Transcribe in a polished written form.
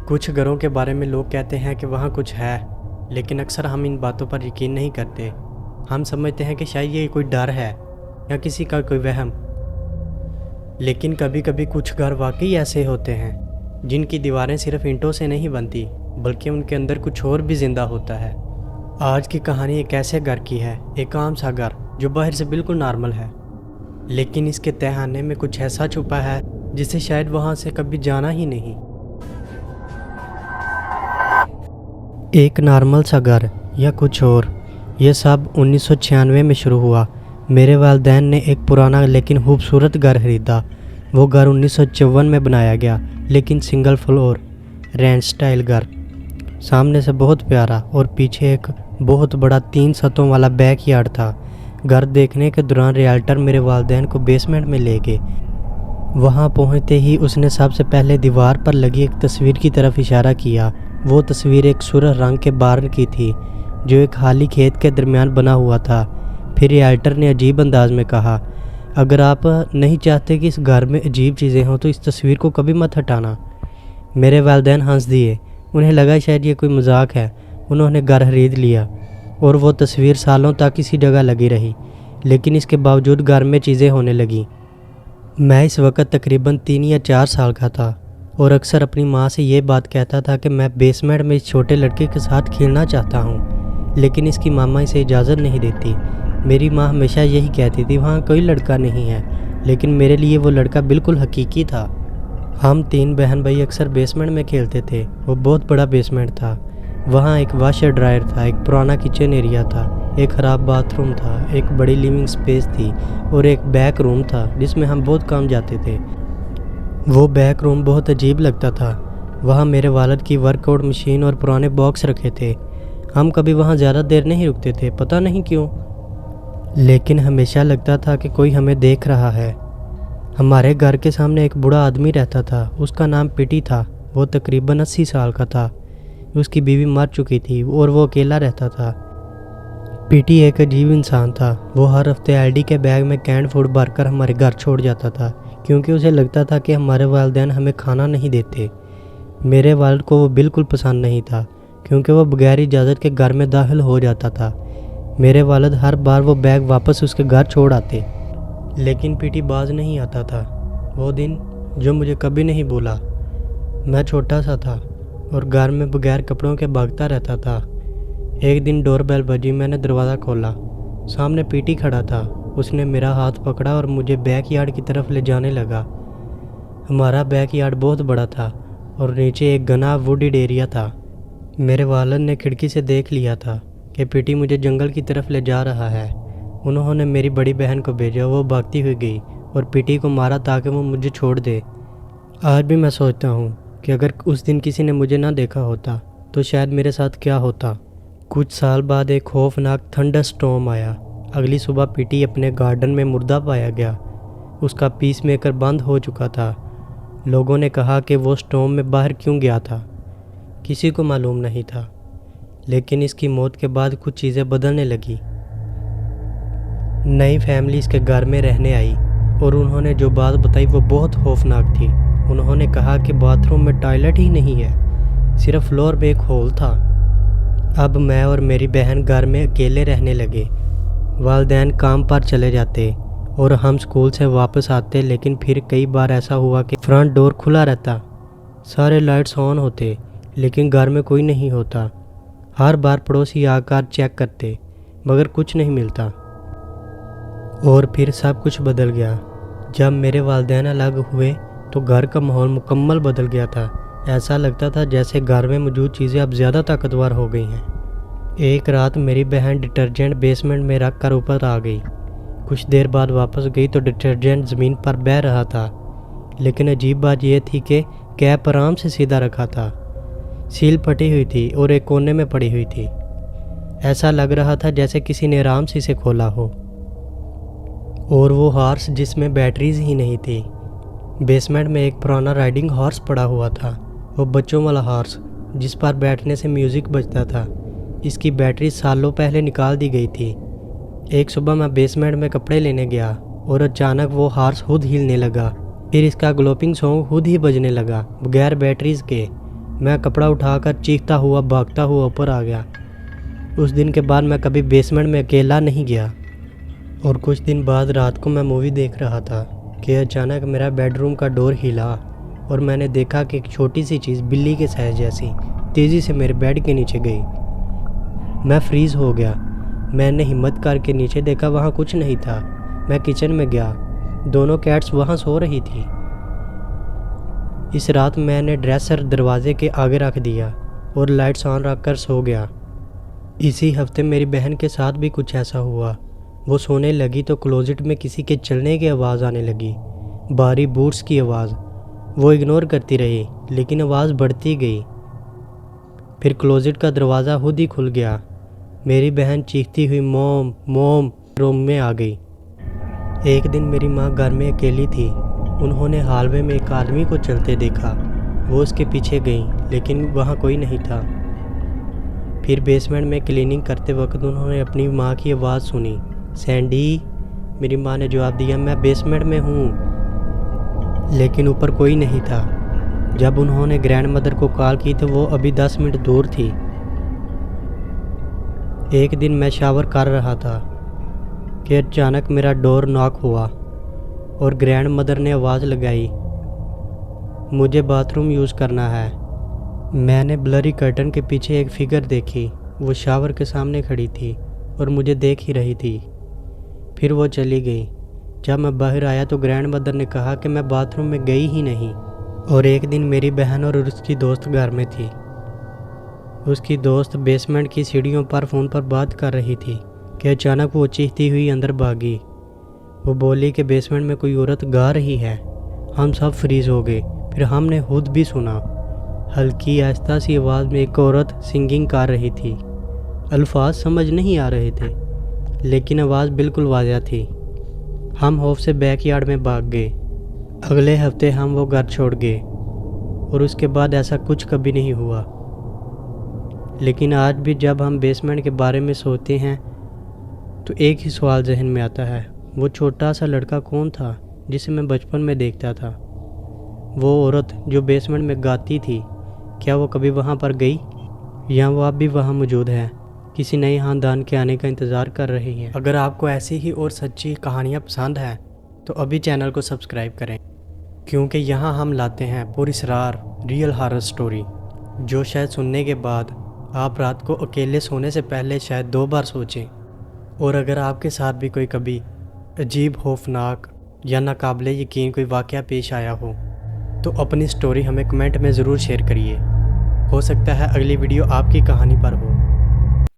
کچھ گھروں کے بارے میں لوگ کہتے ہیں کہ وہاں کچھ ہے، لیکن اکثر ہم ان باتوں پر یقین نہیں کرتے۔ ہم سمجھتے ہیں کہ شاید یہ کوئی ڈر ہے یا کسی کا کوئی وہم، لیکن کبھی کبھی کچھ گھر واقعی ایسے ہوتے ہیں جن کی دیواریں صرف اینٹوں سے نہیں بنتی، بلکہ ان کے اندر کچھ اور بھی زندہ ہوتا ہے۔ آج کی کہانی ایک ایسے گھر کی ہے، ایک عام سا گھر جو باہر سے بالکل نارمل ہے، لیکن اس کے تہانے میں کچھ ایسا چھپا ہے جسے شاید وہاں سے کبھی جانا ہی نہیں۔ ایک نارمل سا گھر یا کچھ اور، یہ سب 1996 میں شروع ہوا۔ میرے والدین نے ایک پرانا لیکن خوبصورت گھر خریدا۔ وہ گھر 1954 میں بنایا گیا، لیکن سنگل فلور رینٹ سٹائل گھر، سامنے سے بہت پیارا اور پیچھے ایک بہت بڑا 3 چھتوں والا بیک یارڈ تھا۔ گھر دیکھنے کے دوران ریالٹر میرے والدین کو بیسمنٹ میں لے گئے۔ وہاں پہنچتے ہی اس نے سب سے پہلے دیوار پر لگی ایک تصویر کی طرف اشارہ کیا۔ وہ تصویر ایک سرخ رنگ کے بارن کی تھی جو ایک خالی کھیت کے درمیان بنا ہوا تھا۔ پھر ریالٹر نے عجیب انداز میں کہا، اگر آپ نہیں چاہتے کہ اس گھر میں عجیب چیزیں ہوں تو اس تصویر کو کبھی مت ہٹانا۔ میرے والدین ہنس دیے، انہیں لگا شاید یہ کوئی مذاق ہے۔ انہوں نے گھر خرید لیا اور وہ تصویر سالوں تک اسی جگہ لگی رہی، لیکن اس کے باوجود گھر میں چیزیں ہونے لگیں۔ میں اس وقت تقریباً 3 یا 4 سال کا تھا اور اکثر اپنی ماں سے یہ بات کہتا تھا کہ میں بیسمنٹ میں اس چھوٹے لڑکے کے ساتھ کھیلنا چاہتا ہوں، لیکن اس کی ماما اسے اجازت نہیں دیتی۔ میری ماں ہمیشہ یہی کہتی تھی، وہاں کوئی لڑکا نہیں ہے، لیکن میرے لیے وہ لڑکا بالکل حقیقی تھا۔ ہم 3 بہن بھائی اکثر بیسمنٹ میں کھیلتے تھے۔ وہ بہت بڑا بیسمنٹ تھا۔ وہاں ایک واشر ڈرائر تھا، ایک پرانا کچن ایریا تھا، ایک خراب باتھ روم تھا، ایک بڑی لیونگ سپیس تھی اور ایک بیک روم تھا جس میں ہم بہت کم جاتے تھے۔ وہ بیک روم بہت عجیب لگتا تھا۔ وہاں میرے والد کی ورک آؤٹ مشین اور پرانے باکس رکھے تھے۔ ہم کبھی وہاں زیادہ دیر نہیں رکتے تھے، پتہ نہیں کیوں، لیکن ہمیشہ لگتا تھا کہ کوئی ہمیں دیکھ رہا ہے۔ ہمارے گھر کے سامنے ایک بوڑھا آدمی رہتا تھا، اس کا نام پیٹی تھا۔ وہ تقریباً 80 سال کا تھا۔ اس کی بیوی مر چکی تھی اور وہ اکیلا رہتا تھا۔ پیٹی ایک عجیب انسان تھا۔ وہ ہر ہفتے آئی ڈی کے بیگ میں کینڈ فوڈ بھر کر ہمارے گھر چھوڑ جاتا تھا، کیونکہ اسے لگتا تھا کہ ہمارے والدین ہمیں کھانا نہیں دیتے۔ میرے والد کو وہ بالکل پسند نہیں تھا، کیونکہ وہ بغیر اجازت کے گھر میں داخل ہو جاتا تھا۔ میرے والد ہر بار وہ بیگ واپس اس کے گھر چھوڑ آتے، لیکن پیٹی باز نہیں آتا تھا۔ وہ دن جو مجھے کبھی نہیں بھولا، میں چھوٹا سا تھا اور گھر میں بغیر کپڑوں کے بھاگتا رہتا تھا۔ ایک دن ڈور بیل بجی، میں نے دروازہ کھولا، سامنے پیٹی کھڑا تھا۔ اس نے میرا ہاتھ پکڑا اور مجھے بیک یارڈ کی طرف لے جانے لگا۔ ہمارا بیک یارڈ بہت بڑا تھا اور نیچے ایک گھنا ووڈڈ ایریا تھا۔ میرے والد نے کھڑکی سے دیکھ لیا تھا کہ پیٹی مجھے جنگل کی طرف لے جا رہا ہے۔ انہوں نے میری بڑی بہن کو بھیجا، وہ بھاگتی ہوئی گئی اور پیٹی کو مارا تاکہ وہ مجھے چھوڑ دے۔ آج بھی میں سوچتا ہوں کہ اگر اس دن کسی نے مجھے نہ دیکھا ہوتا تو شاید میرے ساتھ کیا ہوتا۔ کچھ سال بعد ایک خوفناک تھنڈر سٹارم آیا۔ اگلی صبح پیٹی اپنے گارڈن میں مردہ پایا گیا۔ اس کا پیس میکر بند ہو چکا تھا۔ لوگوں نے کہا کہ وہ سٹارم میں باہر کیوں گیا تھا، کسی کو معلوم نہیں تھا، لیکن اس کی موت کے بعد کچھ چیزیں بدلنے لگی۔ نئی فیملی اس کے گھر میں رہنے آئی اور انہوں نے جو بات بتائی وہ بہت خوفناک تھی۔ انہوں نے کہا کہ باتھ روم میں ٹوائلٹ ہی نہیں ہے، صرف فلور پہ ایک ہول تھا۔ اب میں اور میری بہن گھر میں اکیلے رہنے لگے۔ والدین کام پر چلے جاتے اور ہم اسکول سے واپس آتے، لیکن پھر کئی بار ایسا ہوا کہ فرنٹ ڈور کھلا رہتا، سارے لائٹس آن ہوتے، لیکن گھر میں کوئی نہیں ہوتا۔ ہر بار پڑوسی آ کر چیک کرتے، مگر کچھ نہیں ملتا۔ اور پھر سب کچھ بدل گیا۔ جب میرے والدین الگ ہوئے تو گھر کا ماحول مکمل بدل گیا تھا۔ ایسا لگتا تھا جیسے گھر میں موجود چیزیں اب زیادہ طاقتور ہو گئی ہیں۔ ایک رات میری بہن ڈٹرجنٹ بیسمنٹ میں رکھ کر اوپر آ گئی۔ کچھ دیر بعد واپس گئی تو ڈٹرجنٹ زمین پر بہہ رہا تھا، لیکن عجیب بات یہ تھی کہ کیپ آرام سے سیدھا رکھا تھا۔ سیل پھٹی ہوئی تھی اور ایک کونے میں پڑی ہوئی تھی۔ ایسا لگ رہا تھا جیسے کسی نے آرام سے اسے کھولا ہو۔ اور وہ ہارس جس میں بیٹریز ہی نہیں تھی۔ بیسمنٹ میں ایک پرانا رائڈنگ ہارس پڑا ہوا تھا، وہ بچوں والا ہارس جس پر بیٹھنے سے میوزک بجتا تھا۔ اس کی بیٹری سالوں پہلے نکال دی گئی تھی۔ ایک صبح میں بیسمنٹ میں کپڑے لینے گیا اور اچانک وہ ہارس خود ہلنے لگا۔ پھر اس کا گلوپنگ سانگ خود ہی بجنے لگا، بغیر بیٹریز کے۔ میں کپڑا اٹھا کر چیختا ہوا بھاگتا ہوا اوپر آ گیا۔ اس دن کے بعد میں کبھی بیسمنٹ میں اکیلا نہیں گیا۔ اور کچھ دن بعد رات کو میں مووی دیکھ رہا تھا کہ اچانک میرا بیڈ روم کا ڈور ہلا اور میں نے دیکھا کہ ایک چھوٹی سی چیز بلی کے سائز جیسی تیزی سے میرے بیڈ کے نیچے گئی۔ میں فریز ہو گیا۔ میں نے ہمت کر کے نیچے دیکھا، وہاں کچھ نہیں تھا۔ میں کچن میں گیا، دونوں کیٹس وہاں سو رہی تھی۔ اس رات میں نے ڈریسر دروازے کے آگے رکھ دیا اور لائٹس آن رکھ کر سو گیا۔ اسی ہفتے میری بہن کے ساتھ بھی کچھ ایسا ہوا۔ وہ سونے لگی تو کلوزٹ میں کسی کے چلنے کی آواز آنے لگی، بھاری بوٹس کی آواز۔ وہ اگنور کرتی رہی لیکن آواز بڑھتی گئی۔ پھر کلوزٹ کا دروازہ خود ہی کھل گیا۔ میری بہن چیختی ہوئی موم موم روم میں آ گئی۔ ایک دن میری ماں گھر میں اکیلی تھی۔ انہوں نے ہالوے میں ایک آدمی کو چلتے دیکھا۔ وہ اس کے پیچھے گئیں لیکن وہاں کوئی نہیں تھا۔ پھر بیسمنٹ میں کلیننگ کرتے وقت انہوں نے اپنی ماں کی آواز سنی، سینڈی۔ میری ماں نے جواب دیا، میں بیسمنٹ میں ہوں، لیکن اوپر کوئی نہیں تھا۔ جب انہوں نے گرینڈ مدر کو کال کی تو وہ ابھی 10 منٹ دور تھی۔ ایک دن میں شاور کر رہا تھا کہ اچانک میرا ڈور ناک ہوا اور گرینڈ مدر نے آواز لگائی، مجھے باتھ روم یوز کرنا ہے۔ میں نے بلری کرٹن کے پیچھے ایک فگر دیکھی۔ وہ شاور کے سامنے کھڑی تھی اور مجھے دیکھ ہی رہی تھی۔ پھر وہ چلی گئی۔ جب میں باہر آیا تو گرینڈ مدر نے کہا کہ میں باتھ روم میں گئی ہی نہیں۔ اور ایک دن میری بہن اور اس کی دوست گھر میں تھی۔ اس کی دوست بیسمنٹ کی سیڑھیوں پر فون پر بات کر رہی تھی کہ اچانک وہ چیختی ہوئی اندر بھاگی۔ وہ بولی کہ بیسمنٹ میں کوئی عورت گا رہی ہے۔ ہم سب فریز ہو گئے۔ پھر ہم نے خود بھی سنا، ہلکی آہستہ سی آواز میں ایک عورت سنگنگ کر رہی تھی۔ الفاظ سمجھ نہیں آ رہے تھے لیکن آواز بالکل واضح تھی۔ ہم خوف سے بیک یارڈ میں بھاگ گئے۔ اگلے ہفتے ہم وہ گھر چھوڑ گئے اور اس کے بعد ایسا کچھ کبھی نہیں ہوا۔ لیکن آج بھی جب ہم بیسمنٹ کے بارے میں سوچتے ہیں تو ایک ہی سوال ذہن میں آتا ہے، وہ چھوٹا سا لڑکا کون تھا جسے میں بچپن میں دیکھتا تھا؟ وہ عورت جو بیسمنٹ میں گاتی تھی، کیا وہ کبھی وہاں پر گئی یا وہ اب بھی وہاں موجود ہے، کسی نئے خاندان کے آنے کا انتظار کر رہی ہیں؟ اگر آپ کو ایسی ہی اور سچی کہانیاں پسند ہیں تو ابھی چینل کو سبسکرائب کریں، کیونکہ یہاں ہم لاتے ہیں پراسرار ریئل ہارر سٹوری جو شاید سننے کے بعد آپ رات کو اکیلے سونے سے پہلے شاید 2 بار سوچیں۔ اور اگر آپ کے ساتھ بھی کوئی کبھی عجیب، خوفناک یا ناقابل یقین کوئی واقعہ پیش آیا ہو تو اپنی سٹوری ہمیں کمنٹ میں ضرور شیئر کریے۔ ہو سکتا ہے اگلی ویڈیو آپ کی کہانی پر ہو۔